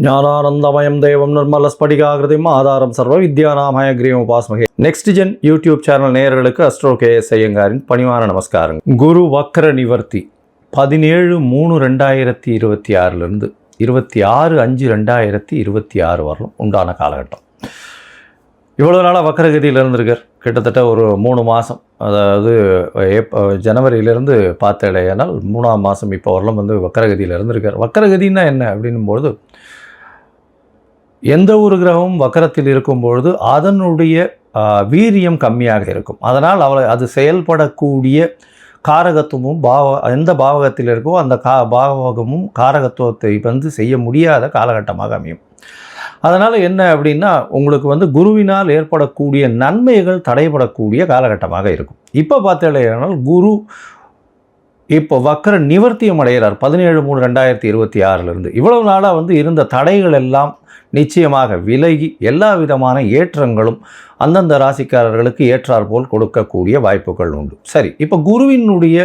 ஞானானந்தமயம் தேவம் நிர்மலஸ்படிகாகிருதிம் ஆதாரம் சர்வ வித்யாநாமய கிரீம் உபாஸ்மகே. நெக்ஸ்ட் ஜென் யூடியூப் சேனல் நேயர்களுக்கு அஸ்ட்ரோ KS ஐயங்காரின் பணிவான நமஸ்காரங்கள். குரு வக்ர நிவர்த்தி 17/3/2026 26/5/2026 வரலும் உண்டான காலகட்டம். இவ்வளோ நாளாக வக்கரகதியில் இருந்திருக்கார். கிட்டத்தட்ட ஒரு 3 மாதம், அதாவது ஜனவரியிலேருந்து பார்த்தேனால் 3ஆம் மாதம் இப்போ வரலும் வக்கரகதியில் இருந்திருக்கார். வக்கரகதின்னா என்ன அப்படின்னும்பொழுது, எந்த ஒரு கிரகமும் வக்கரத்தில் இருக்கும்பொழுது அதனுடைய வீரியம் கம்மியாக இருக்கும். அதனால் அது செயல்படக்கூடிய காரகத்துவமும் எந்த பாவகத்தில் இருக்கோ அந்த பாவகமும் காரகத்துவத்தை செய்ய முடியாத காலகட்டமாக அமையும். அதனால் என்ன அப்படின்னா, உங்களுக்கு குருவினால் ஏற்படக்கூடிய நன்மைகள் தடைபடக்கூடிய காலகட்டமாக இருக்கும். இப்போ பார்த்தீங்கன்னா குரு இப்போ வக்கர நிவர்த்தியம் அடைகிறார் 17/3/2026 இவ்வளவு நாளாக இருந்த தடைகள் எல்லாம் நிச்சயமாக விலகி எல்லா விதமான ஏற்றங்களும் அந்தந்த ராசிக்காரர்களுக்கு ஏற்றார் போல் கொடுக்கக்கூடிய வாய்ப்புகள் உண்டு. சரி, இப்போ குருவினுடைய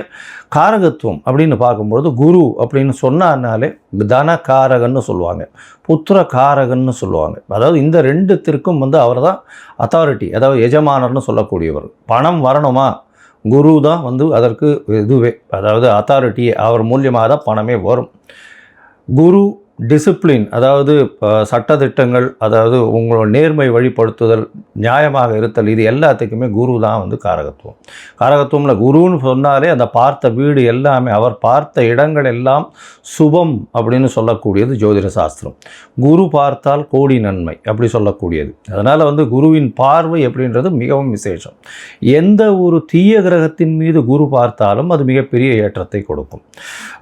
காரகத்துவம் அப்படின்னு பார்க்கும்பொழுது, குரு அப்படின்னு சொன்னாலே தனகாரகன்னு சொல்லுவாங்க, புத்திர காரகன்னு சொல்லுவாங்க. அதாவது இந்த ரெண்டுத்திற்கும் அவர் தான் அத்தாரிட்டி, அதாவது எஜமானர்னு சொல்லக்கூடியவர். பணம் வரணுமா, குரு தான் அதற்கு இதுவே, அதாவது அத்தாரிட்டியே, அவர் மூலியமாக தான் பணமே வரும். குரு டிசிப்ளின், அதாவது சட்டத்திட்டங்கள், அதாவது உங்களோட நேர்மை வழிபடுத்துதல், நியாயமாக இருத்தல், இது எல்லாத்துக்குமே குரு தான் காரகத்துவம். காரகத்துவம்ல குருன்னு சொன்னாலே அந்த பார்த்த வீடு எல்லாமே, அவர் பார்த்த இடங்கள் எல்லாம் சுபம் அப்படின்னு சொல்லக்கூடியது ஜோதிட சாஸ்திரம். குரு பார்த்தால் கோடி நன்மை அப்படி சொல்லக்கூடியது. அதனால் குருவின் பார்வை அப்படின்றது மிகவும் விசேஷம். எந்த ஒரு தீய கிரகத்தின் மீது குரு பார்த்தாலும் அது மிகப்பெரிய ஏற்றத்தை கொடுக்கும்.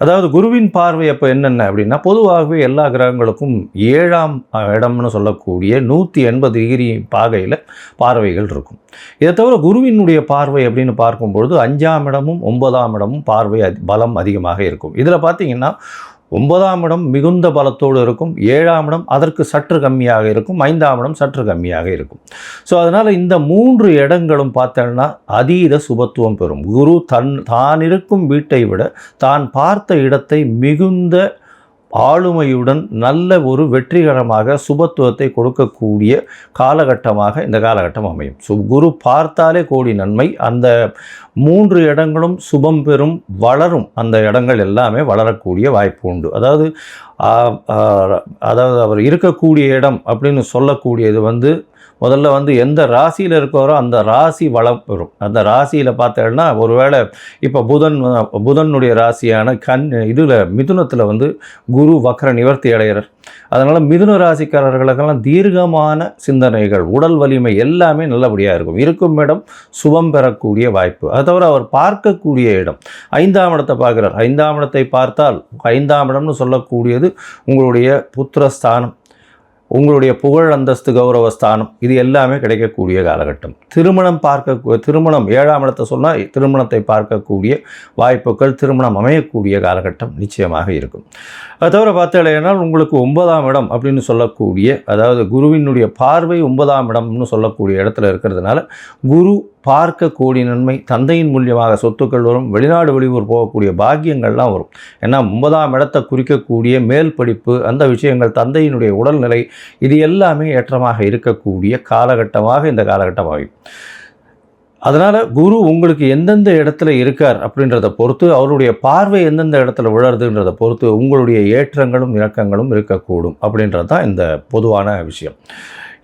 அதாவது குருவின் பார்வை அப்போ என்னென்ன அப்படின்னா, பொதுவாகவே எல்லா கிரகங்களுக்கும் 7ஆம் இடம்னு சொல்லக்கூடிய 180 டிகிரி பாகையில் பார்வைகள் இருக்கும். இதை தவிர குருவினுடைய பார்வை அப்படின்னு பார்க்கும்பொழுது 5ஆம் இடமும் 9ஆம் இடமும் பார்வை பலம் அதிகமாக இருக்கும். இதில் பார்த்தீங்கன்னா 9ஆம் இடம் மிகுந்த பலத்தோடு இருக்கும், 7ஆம் இடம் அதற்கு சற்று கம்மியாக இருக்கும், 5ஆம் இடம் சற்று கம்மியாக இருக்கும். ஸோ அதனால் இந்த 3 இடங்களும் பார்த்தோன்னா அதீத சுபத்துவம் பெறும். குரு தான் இருக்கும் வீட்டை விட தான் பார்த்த இடத்தை மிகுந்த ஆளுமையுடன் நல்ல ஒரு வெற்றிகரமாக சுபத்துவத்தை கொடுக்கக்கூடிய காலகட்டமாக இந்த காலகட்டம் அமையும். குரு பார்த்தாலே கோடி நன்மை. அந்த 3 இடங்களும் சுபம் பெறும், வளரும். அந்த இடங்கள் எல்லாமே வளரக்கூடிய வாய்ப்பு உண்டு. அதாவது அவர் இருக்கக்கூடிய இடம் அப்படின்னு சொல்லக்கூடியது முதல்ல எந்த ராசியில் இருக்கிறோ அந்த ராசி வளம் பெறும். அந்த ராசியில் பார்த்தேன்னா, ஒருவேளை இப்போ புதனுடைய ராசியான மிதுனத்தில் குரு வக்ர நிவர்த்தி அடைகிறார். அதனால் மிதுன ராசிக்காரர்களுக்கெல்லாம் தீர்க்கமான சிந்தனைகள், உடல் வலிமை எல்லாமே நல்லபடியாக இருக்கும். இருக்கும் இடம் சுபம் பெறக்கூடிய வாய்ப்பு. அது தவிர அவர் பார்க்கக்கூடிய இடம் 5ஆம் இடத்தை பார்க்குறார். 5ஆம் இடத்தை பார்த்தால் 5ஆம் இடம்னு சொல்லக்கூடியது உங்களுடைய புத்திரஸ்தானம், உங்களுடைய புகழ் அந்தஸ்து கௌரவஸ்தானம், இது எல்லாமே கிடைக்கக்கூடிய காலகட்டம். திருமணம் 7ஆம் இடத்தை சொன்னால் திருமணத்தை பார்க்கக்கூடிய வாய்ப்புகள், திருமணம் அமையக்கூடிய காலகட்டம் நிச்சயமாக இருக்கும். அது தவிர பார்த்தீங்கன்னா உங்களுக்கு 9ஆம் இடம் அப்படின்னு சொல்லக்கூடிய, அதாவது குருவினுடைய பார்வை 9ஆம் இடம்னு சொல்லக்கூடிய இடத்துல இருக்கிறதுனால குரு பார்க்க கோடி நன்மை, தந்தையின் மூலியமாக சொத்துக்கள் வரும், வெளிநாடு வெளியூர் போகக்கூடிய பாக்கியங்கள்லாம் வரும். ஏன்னா 9ஆம் இடத்தை குறிக்கக்கூடிய மேல் படிப்பு, அந்த விஷயங்கள், தந்தையினுடைய உடல்நிலை, இது எல்லாமே ஏற்றமாக இருக்கக்கூடிய காலகட்டமாக இந்த காலகட்டம் ஆகும். அதனால் குரு உங்களுக்கு எந்தெந்த இடத்துல இருக்கார் அப்படின்றத பொறுத்து, அவருடைய பார்வை எந்தெந்த இடத்துல விழறதுன்றதை பொறுத்து உங்களுடைய ஏற்றங்களும் இறக்கங்களும் இருக்கக்கூடும் அப்படின்றது தான் இந்த பொதுவான விஷயம்.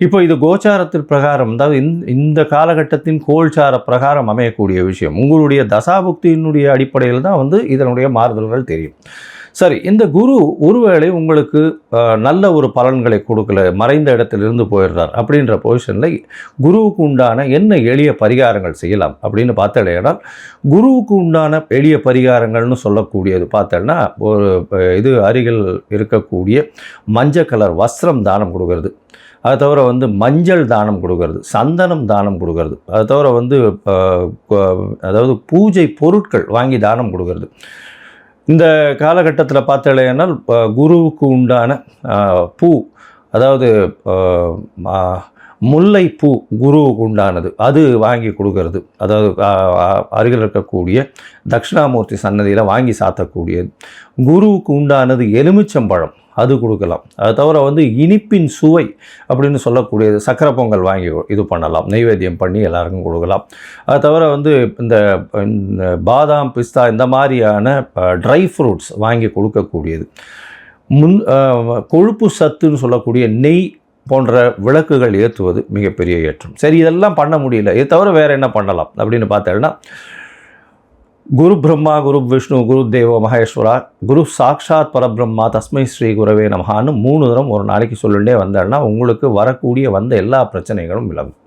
இப்போ இது கோச்சாரத்தில் பிரகாரம், அதாவது இந்த காலகட்டத்தின் கோல்சார பிரகாரம் அமையக்கூடிய விஷயம். உங்களுடைய தசாபுக்தியினுடைய அடிப்படையில் தான் இதனுடைய மாறுதல்கள் தெரியும். சரி, இந்த குரு ஒருவேளை உங்களுக்கு நல்ல ஒரு பலன்களை கொடுக்கல, மறைந்த இடத்திலிருந்து போயிடுறார் அப்படின்ற பொசிஷனில் குருவுக்கு உண்டான என்ன எளிய பரிகாரங்கள் செய்யலாம் அப்படின்னு பார்த்தேன்னா, குருவுக்கு உண்டான எளிய பரிகாரங்கள்னு சொல்லக்கூடியது பார்த்தேன்னா, ஒரு அருகில் இருக்கக்கூடிய மஞ்சள் கலர் வஸ்திரம் தானம் கொடுக்கறது, அது தவிர மஞ்சள் தானம் கொடுக்கறது, சந்தனம் தானம் கொடுக்கறது, அது தவிர அதாவது பூஜை பொருட்கள் வாங்கி தானம் கொடுக்கறது. இந்த காலகட்டத்தில் பார்த்தீங்கன்னா குருவுக்கு உண்டான பூ, அதாவது முல்லைப்பூ குருவுக்கு உண்டானது, அது வாங்கி கொடுக்கறது, அதாவது அருகில் இருக்கக்கூடிய தட்சிணாமூர்த்தி சன்னதியில் வாங்கி சாத்தக்கூடியது. குருவுக்கு உண்டானது எலுமிச்சம்பழம், அது கொடுக்கலாம். அது தவிர வந்து இனிப்பின் சுவை அப்படின்னு சொல்லக்கூடியது சக்கரை பொங்கல் வாங்கி இது பண்ணலாம், நெய்வேத்தியம் பண்ணி எல்லாருக்கும் கொடுக்கலாம். அது தவிர வந்து இந்த பாதாம் பிஸ்தா இந்த மாதிரியான ட்ரை ஃப்ரூட்ஸ் வாங்கி கொடுக்கக்கூடியது. கொழுப்பு சத்துன்னு சொல்லக்கூடிய நெய் போன்ற விளக்குகள் ஏற்றுவது மிகப்பெரிய ஏற்றம். சரி, இதெல்லாம் பண்ண முடியல, இது தவிர வேறு என்ன பண்ணலாம் அப்படின்னு பார்த்தேன்னா, குரு பிரம்மா குரு விஷ்ணு குரு தேவோ மகேஸ்வரா குரு சாக்ஷாத் பரபிரம்மா தஸ்மை ஸ்ரீ குரவே நமஹான்னு 3 தரம் ஒரு நாளைக்கு சொல்லிட்டே வந்தேன்னா உங்களுக்கு வரக்கூடிய வந்த எல்லா பிரச்சனைகளும் விலகும்.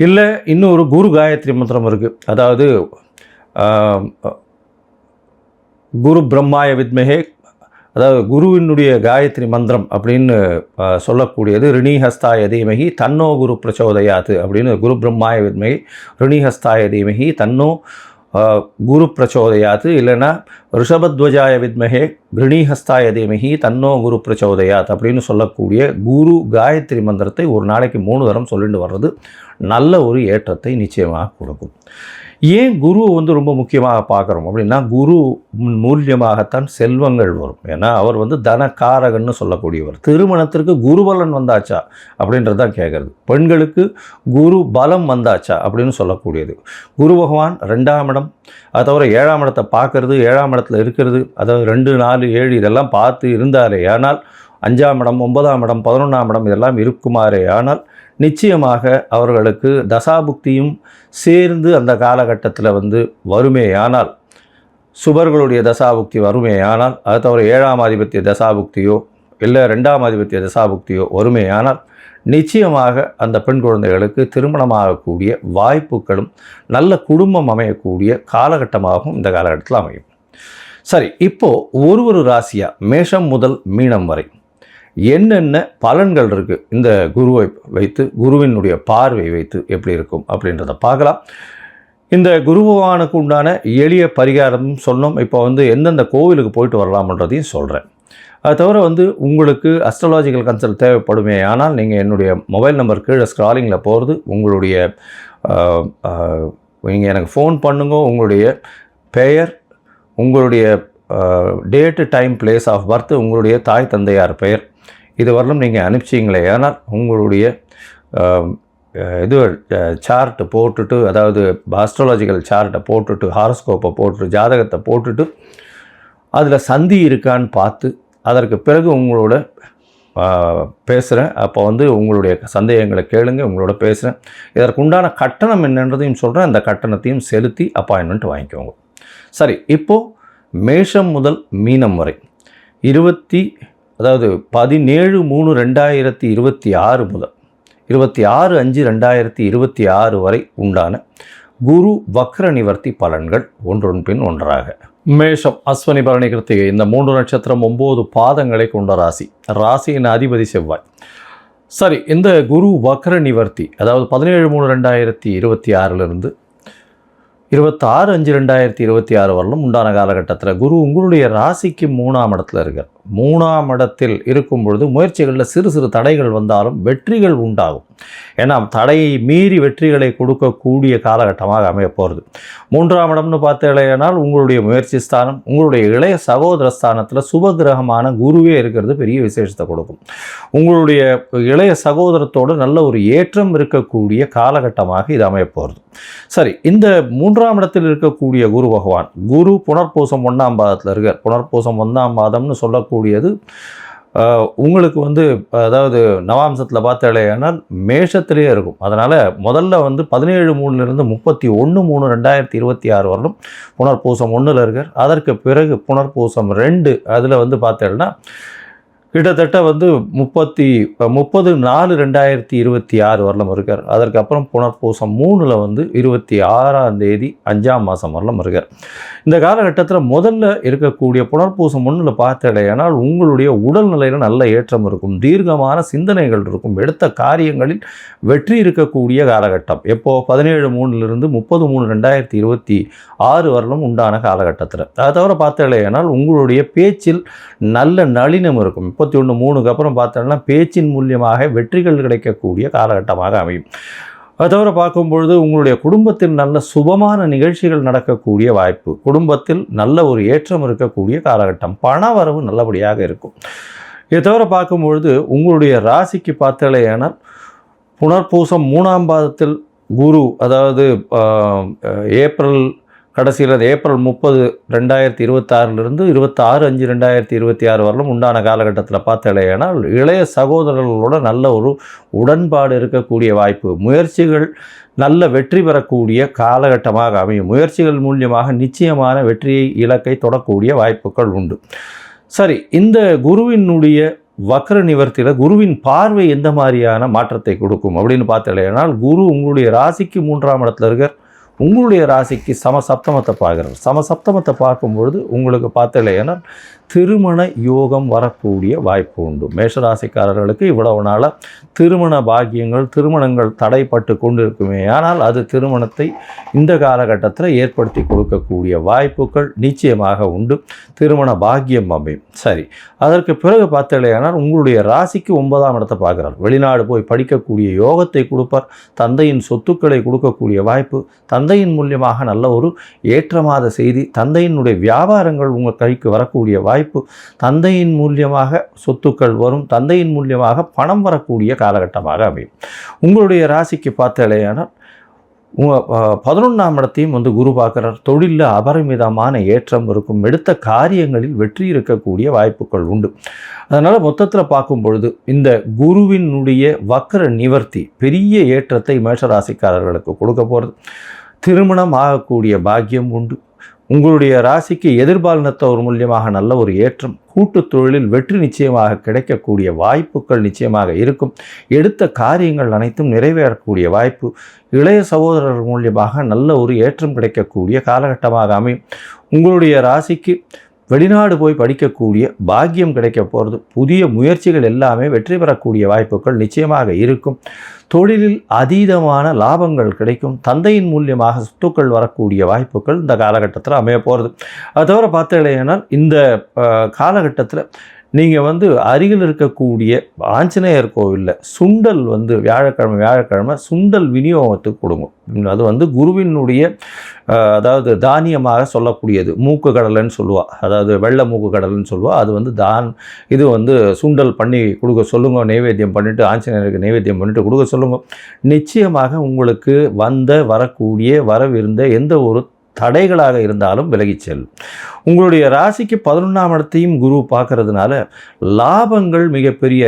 இல்லை இன்னொரு குரு காயத்ரி மந்திரம் இருக்குது. அதாவது குரு பிரம்மாய வித்மஹே, அதாவது குருவினுடைய காயத்ரி மந்திரம் அப்படின்னு சொல்லக்கூடியது ரிணிஹஸ்தாய தீமகி தன்னோ குரு பிரச்சோதயாத்து அப்படின்னு, குரு பிரம்மாய வித்மகி ரிணிஹஸ்தாய தீமகி தன்னோ குரு பிரச்சோதயாத்து, இல்லைன்னா ரிஷபத்வஜாய வித்மஹே கிருணிஹஸ்தாய தீமகி தன்னோ குரு பிரச்சோதயாத் அப்படின்னு சொல்லக்கூடிய குரு காயத்ரி மந்திரத்தை ஒரு நாளைக்கு 3 தரம் சொல்லிட்டு வர்றது நல்ல ஒரு ஏற்றத்தை நிச்சயமாக கொடுக்கும். ஏன் குருவை வந்து ரொம்ப முக்கியமாக பார்க்குறோம் அப்படின்னா, குரு மூலியமாகத்தான் செல்வங்கள் வரும். ஏன்னா அவர் வந்து தனக்காரகன்னு சொல்லக்கூடியவர். திருமணத்திற்கு குருபலன் வந்தாச்சா அப்படின்றது தான் கேட்குறது. பெண்களுக்கு குரு பலம் வந்தாச்சா அப்படின்னு சொல்லக்கூடியது. குரு பகவான் 2ஆம் இடம், அது தவிர 7ஆம் இடத்தை பார்க்கறது, 7ஆம் இடத்துல இருக்கிறது, அதாவது 2, 4, 7 இதெல்லாம் பார்த்து இருந்தாரே ஆனால், 5ஆம் இடம் 9ஆம் இடம் 11ஆம் இடம் இதெல்லாம் இருக்குமாறே ஆனால் நிச்சயமாக அவர்களுக்கு தசாபுக்தியும் சேர்ந்து அந்த காலகட்டத்தில் வந்து வருமேயானால், சுபர்களுடைய தசாபுக்தி வருமேயானால், அது தவிர 7ஆம் ஆதிபத்திய தசாபுக்தியோ இல்லை 2ஆம் ஆதிபத்திய தசாபுக்தியோ வருமேயானால் நிச்சயமாக அந்த பெண் குழந்தைகளுக்கு திருமணமாகக்கூடிய வாய்ப்புகளும் நல்ல குடும்பம் அமையக்கூடிய காலகட்டமாகவும் இந்த காலகட்டத்தில் அமையும். சரி, இப்போது ஒரு ராசியாக மேஷம் முதல் மீனம் வரை என்னென்ன பலன்கள் இருக்குது இந்த குருவை வைத்து, குருவினுடைய பார்வை வைத்து எப்படி இருக்கும் அப்படின்றத பார்க்கலாம். இந்த குரு பகவானுக்கு உண்டான எளிய பரிகாரம் சொன்னோம். இப்போ வந்து எந்தெந்த கோவிலுக்கு போயிட்டு வரலாம்ன்றதையும் சொல்கிறேன். அது தவிர வந்து உங்களுக்கு அஸ்ட்ராலாஜிக்கல் கன்சல்ட் தேவைப்படுமே ஆனால் நீங்கள் என்னுடைய மொபைல் நம்பர் கீழே ஸ்க்ராலிங்கில் போகிறது, உங்களுடைய நீங்கள் எனக்கு ஃபோன் பண்ணுங்க, உங்களுடைய பெயர், உங்களுடைய date time place of birth, உங்களுடைய தாய் தந்தையார் பெயர் இது வரலும் நீங்கள் அனுப்பிச்சிங்களே ஆனால் உங்களுடைய இது சார்ட்டு போட்டுட்டு, அதாவது ஆஸ்ட்ராலஜிக்கல் சார்ட்டை போட்டுட்டு, ஹாரோஸ்கோப்பை போட்டுட்டு, ஜாதகத்தை போட்டுட்டு அதில் சந்தி இருக்கான்னு பார்த்து அதற்கு பிறகு உங்களோட பேசுகிறேன். அப்போ வந்து உங்களுடைய சந்தேகங்களை கேளுங்க, உங்களோட பேசுகிறேன். இதற்குண்டான கட்டணம் என்னன்றதையும் சொல்கிறேன். அந்த கட்டணத்தையும் செலுத்தி அப்பாயின்மெண்ட் வாங்கிக்கோங்க. சரி, இப்போது மேஷம் முதல் மீனம் வரை 17/3/2026 முதல் 26/5/2026 வரை உண்டான குரு வக்ர நிவர்த்தி பலன்கள் ஒன்றொன் பின் ஒன்றாக. மேஷம் அஸ்வினி பரணி கிருத்திகை இந்த 3 நட்சத்திரம் 9 பாதங்களை கொண்ட ராசி. ராசியின் அதிபதி செவ்வாய். சரி, இந்த குரு வக்ர நிவர்த்தி அதாவது 17/3/2026 26/5/2026 வரலும் உண்டான காலகட்டத்தில் குரு உங்களுடைய ராசிக்கு 3ஆம் இடத்துல இருக்கார். 3ஆம் இடத்தில் இருக்கும் பொழுது முயற்சிகளில் சிறு சிறு தடைகள் வந்தாலும் வெற்றிகள் உண்டாகும். ஏன்னா தடையை மீறி வெற்றிகளை கொடுக்கக்கூடிய காலகட்டமாக அமைய போகிறது. 3ஆம் இடம்னு பார்த்தேனால் உங்களுடைய முயற்சி ஸ்தானம், உங்களுடைய இளைய சகோதர ஸ்தானத்தில் சுபகிரகமான குருவே இருக்கிறது பெரிய விசேஷத்தை கொடுக்கும். உங்களுடைய இளைய சகோதரத்தோடு நல்ல ஒரு ஏற்றம் இருக்கக்கூடிய காலகட்டமாக இது அமைய போகிறது. சரி, இந்த 3ஆம் இடத்தில் இருக்கக்கூடிய குரு பகவான், குரு புனர்பூசம் 1ஆம் பாதத்தில் இருக்கார். புனர்பூசம் 1ஆம் பாதம்னு சொல்லக்கூடியது உங்களுக்கு வந்து அதாவது நவாம்சத்தில் பார்த்தாலேயானால் மேஷத்திலே இருக்கும். அதனால் முதல்ல வந்து 17/3 31/3/2026 வரலும் புனர்பூசம் 1 இருக்கார். அதற்கு பிறகு புனர்பூசம் 2 அதில் வந்து பார்த்தேன்னா கிட்டத்தட்ட வந்து 30/4/2026 வரலும் இருக்கார். அதற்கப்புறம் புனர்பூசம் 3 வந்து 26ஆம் தேதி 5ஆம் மாதம் வரலும் இருக்கார். இந்த காலகட்டத்தில் முதல்ல இருக்கக்கூடிய புனர்பூசம் 1 பார்த்தடையானால் உங்களுடைய உடல்நிலையில் நல்ல ஏற்றம் இருக்கும், தீர்க்கமான சிந்தனைகள் இருக்கும், எடுத்த காரியங்களில் வெற்றி இருக்கக்கூடிய காலகட்டம். எப்போது 17/3 30/3/2026 வரலும் உண்டான காலகட்டத்தில். அதை தவிர பார்த்தடையானால் உங்களுடைய பேச்சில் நல்ல நளினம் இருக்கும். 31/3க்கு அப்புறம் பார்த்தோம்னா பேச்சின் மூலியமாக வெற்றிகள் கிடைக்கக்கூடிய காலகட்டமாக அமையும். அது தவிர பார்க்கும்பொழுது உங்களுடைய குடும்பத்தில் நல்ல சுபமான நிகழ்ச்சிகள் நடக்கக்கூடிய வாய்ப்பு, குடும்பத்தில் நல்ல ஒரு ஏற்றம் இருக்கக்கூடிய காலகட்டம், பண வரவு நல்லபடியாக இருக்கும். இதை தவிர பார்க்கும்பொழுது உங்களுடைய ராசிக்கு பார்த்தாலேயானால் புனர்பூசம் 3ஆம் பாதத்தில் குரு, அதாவது ஏப்ரல் கடைசியில் ஏப்ரல் 30, 2026 26/5/2026 வரலும் உண்டான காலகட்டத்தில் பார்த்தாலேயானால் இளைய சகோதரர்களோட நல்ல ஒரு உடன்பாடு இருக்கக்கூடிய வாய்ப்பு, முயற்சிகள் நல்ல வெற்றி பெறக்கூடிய காலகட்டமாக அமையும். முயற்சிகள் மூலியமாக நிச்சயமான வெற்றியை இலக்கை தொடக்கூடிய வாய்ப்புகள் உண்டு. சரி, இந்த குருவினுடைய வக்ர நிவர்த்தியில் குருவின் பார்வை எந்த மாதிரியான மாற்றத்தை கொடுக்கும் அப்படின்னு பார்த்தாலேனால், குரு உங்களுடைய ராசிக்கு 3ஆம் இடத்துல இருக்கார், உங்களுடைய ராசிக்கு சமசப்தமத்தை பார்க்குறார். சமசப்தமத்தை பார்க்கும்பொழுது உங்களுக்கு பார்த்தாலேனால் திருமண யோகம் வரக்கூடிய வாய்ப்பு உண்டு. மேஷராசிக்காரர்களுக்கு இவ்வளவு நாளாக திருமண பாக்கியங்கள், திருமணங்கள் தடைப்பட்டு கொண்டு இருக்குமே, ஆனால் அது திருமணத்தை இந்த காலகட்டத்தில் ஏற்படுத்தி கொடுக்கக்கூடிய வாய்ப்புகள் நிச்சயமாக உண்டு. திருமண பாக்கியம் அமையும். சரி, அதற்கு பிறகு பார்த்தாலேனால் உங்களுடைய ராசிக்கு 9ஆம் இடத்தை பார்க்குறார். வெளிநாடு போய் படிக்கக்கூடிய யோகத்தை கொடுப்பார். தந்தையின் சொத்துக்களை கொடுக்கக்கூடிய வாய்ப்பு, தந்தையின் மூலியமாக நல்ல ஒரு ஏற்றமாத செய்தி, தந்தையினுடைய வியாபாரங்கள் உங்கள் கைக்கு வரக்கூடிய வாய்ப்பு, தந்தையின் மூலியமாக சொத்துக்கள் வரும், தந்தையின் மூலியமாக பணம் வரக்கூடிய காலகட்டமாக அமையும். உங்களுடைய ராசிக்கு பார்த்தாலேயானால் 11ஆம் இடத்தையும் குரு பார்க்குறார். தொழிலில் அபரிமிதமான ஏற்றம் இருக்கும், எடுத்த காரியங்களில் வெற்றி இருக்கக்கூடிய வாய்ப்புகள் உண்டு. அதனால் மொத்தத்தில் பார்க்கும் பொழுது இந்த குருவினுடைய வக்ர நிவர்த்தி பெரிய ஏற்றத்தை மேஷராசிக்காரர்களுக்கு கொடுக்க போகிறது. திருமணம் ஆகக்கூடிய பாக்கியம் உண்டு. உங்களுடைய ராசிக்கு எதிர்பாலினத்தவர் மூலியமாக நல்ல ஒரு ஏற்றம், கூட்டு தொழிலில் வெற்றி நிச்சயமாக கிடைக்கக்கூடிய வாய்ப்புகள் நிச்சயமாக இருக்கும். எடுத்த காரியங்கள் அனைத்தும் நிறைவேறக்கூடிய வாய்ப்பு, இளைய சகோதரர் மூலியமாக நல்ல ஒரு ஏற்றம் கிடைக்கக்கூடிய காலகட்டமாக அமையும். உங்களுடைய ராசிக்கு வெளிநாடு போய் படிக்கக்கூடிய பாக்கியம் கிடைக்க போகிறது. புதிய முயற்சிகள் எல்லாமே வெற்றி பெறக்கூடிய வாய்ப்புகள் நிச்சயமாக இருக்கும். தொழிலில் அதீதமான லாபங்கள் கிடைக்கும். தந்தையின் மூலியமாக சொத்துக்கள் வரக்கூடிய வாய்ப்புகள் இந்த காலகட்டத்தில் அமைய போகிறது. அது தவிர பார்த்தீங்கன்னா இந்த காலகட்டத்தில் நீங்கள் அருகில் இருக்கக்கூடிய ஆஞ்சநேயர் கோவிலில் சுண்டல் வியாழக்கிழமை சுண்டல் விநியோகத்துக்கு கொடுங்க. அது குருவினுடைய அதாவது தானியமாக சொல்லக்கூடியது. மூக்கு கடலைன்னு சொல்லுவாள், அதாவது வெள்ளை மூக்கு கடலைன்னு சொல்லுவாள். அது இது சுண்டல் பண்ணி கொடுக்க சொல்லுங்க, நைவேத்தியம் பண்ணிவிட்டு ஆஞ்சநேயருக்கு நைவேத்தியம் பண்ணிவிட்டு கொடுக்க சொல்லுங்க. நிச்சயமாக உங்களுக்கு வரக்கூடிய வரவிருந்த எந்த ஒரு தடைகளாக இருந்தாலும் விலகிச் செல்லும். உங்களுடைய ராசிக்கு 11ஆம் இடத்தையும் குரு பார்க்கறதுனால லாபங்கள் மிகப்பெரிய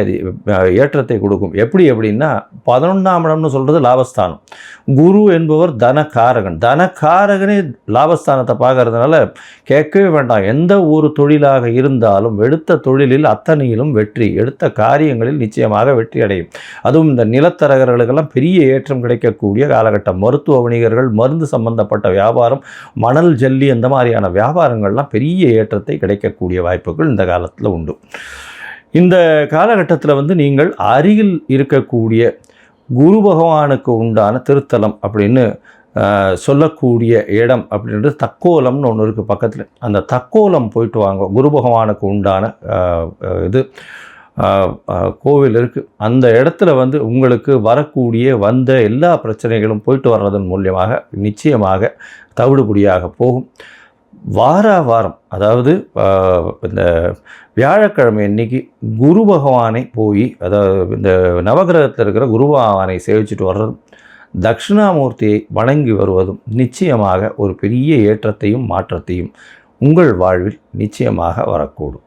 ஏற்றத்தை கொடுக்கும். எப்படின்னா 11ஆம் இடம்னு சொல்கிறது லாபஸ்தானம். குரு என்பவர் தனக்காரகனே லாபஸ்தானத்தை பார்க்கறதுனால கேட்கவே வேண்டாம். எந்த ஒரு தொழிலாக இருந்தாலும் எடுத்த தொழிலில் அத்தனையிலும் வெற்றி, எடுத்த காரியங்களில் நிச்சயமாக வெற்றி அடையும். அதுவும் இந்த நிலத்தரகர்களுக்கெல்லாம் பெரிய ஏற்றம் கிடைக்கக்கூடிய காலகட்டம். மருத்துவ வணிகர்கள், மருந்து சம்பந்தப்பட்ட வியாபாரம், மணல் ஜல்லி அந்த மாதிரியான வியாபாரங்கள்லாம் பெரிய ஏற்றத்தை கிடைக்கக்கூடிய வாய்ப்புகள் இந்த காலத்தில் உண்டு. இந்த காலகட்டத்தில் நீங்கள் அருகில் இருக்கக்கூடிய குரு பகவானுக்கு உண்டான திருத்தலம் அப்படின்னு சொல்லக்கூடிய இடம் அப்படின்றது தக்கோலம்னு ஒன்று இருக்குது பக்கத்தில். அந்த தக்கோலம் போயிட்டு வாங்க. குரு பகவானுக்கு உண்டான கோவில் இருக்குது. அந்த இடத்துல உங்களுக்கு வரக்கூடிய எல்லா பிரச்சனைகளும் போயிட்டு வர்றதன் மூலியமாக நிச்சயமாக தவிடுபடியாக போகும். வாரம் அதாவது இந்த வியாழக்கிழமை அன்னைக்கு குரு பகவானை போய், அதாவது இந்த நவகிரகத்தில் இருக்கிற குரு பகவானை சேவிச்சுட்டு வர்றதும், தட்சிணாமூர்த்தியை வணங்கி வருவதும் நிச்சயமாக ஒரு பெரிய ஏற்றத்தையும் மாற்றத்தையும் உங்கள் வாழ்வில் நிச்சயமாக வரக்கூடும்.